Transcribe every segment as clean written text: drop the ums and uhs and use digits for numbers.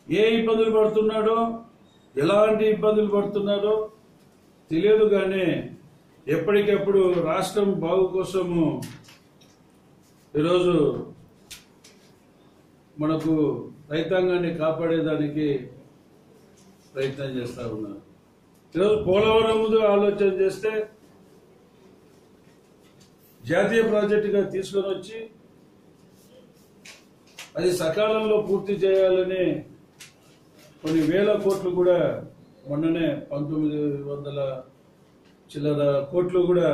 ఏ ఇబ్బందులు పడుతున్నాడో, ఎలాంటి ఇబ్బందులు పడుతున్నారో తెలియదు. కానీ ఎప్పటికప్పుడు రాష్ట్రం బాగు కోసము ఈరోజు మనకు రైతాంగాన్ని కాపాడేదానికి ప్రయత్నం చేస్తూ ఉన్నారు. ఈరోజు పోలవరం ముందు ఆలోచన చేస్తే జాతీయ ప్రాజెక్టుగా తీసుకొని వచ్చి అది సకాలంలో పూర్తి చేయాలని కొన్ని వేల కోట్లు కూడా మొన్ననే 1900 చిల్లర కోట్లు కూడా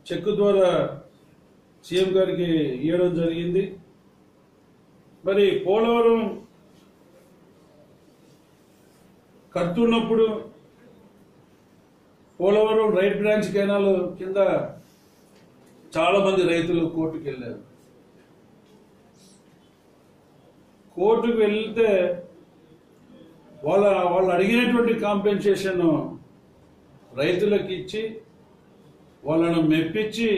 చెక్ ద్వారా సీఎం గారికి ఇవ్వడం జరిగింది. మరి పోలవరం కడుతున్నప్పుడు పోలవరం రైట్ బ్రాంచ్ కెనాల్ కింద చాలా మంది రైతులు కోర్టుకు వెళ్ళారు. కోర్టుకు వెళ్తే వాళ్ళు అడిగినటువంటి కాంపెన్సేషన్ రైతులకు ఇచ్చి వాళ్ళను మెప్పించి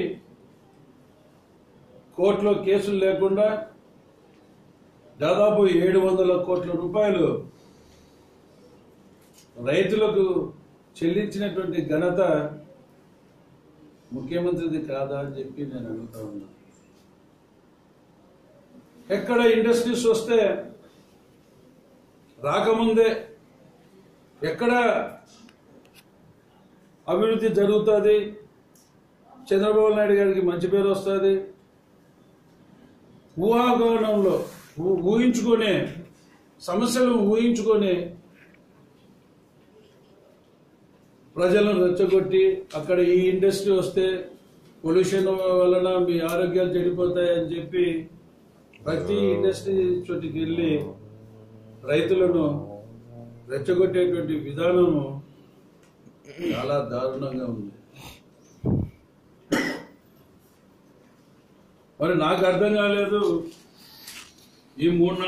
కోర్టులో కేసులు లేకుండా దాదాపు 700 కోట్ల రూపాయలు రైతులకు చెల్లించినటువంటి ఘనత ముఖ్యమంత్రిది కాదా అని చెప్పి నేను అడుగుతా ఉన్నా. ఎక్కడ ఇండస్ట్రీస్ వస్తే రాకముందే ఎక్కడ అభివృద్ధి జరుగుతుంది, చంద్రబాబు నాయుడు గారికి మంచి పేరు వస్తుంది, ఊహాగానంలో ఊహించుకునే సమస్యలను ఊహించుకొని ప్రజలను రెచ్చగొట్టి అక్కడ ఈ ఇండస్ట్రీ వస్తే పొల్యూషన్ వలన మీ ఆరోగ్యాలు చెడిపోతాయని చెప్పి ప్రతి ఇండస్ట్రీ చోటికి వెళ్ళి రైతులను రెచ్చగొట్టేటువంటి విధానము చాలా దారుణంగా ఉంది. మరి నాకు అర్థం కాలేదు ఈ 3-4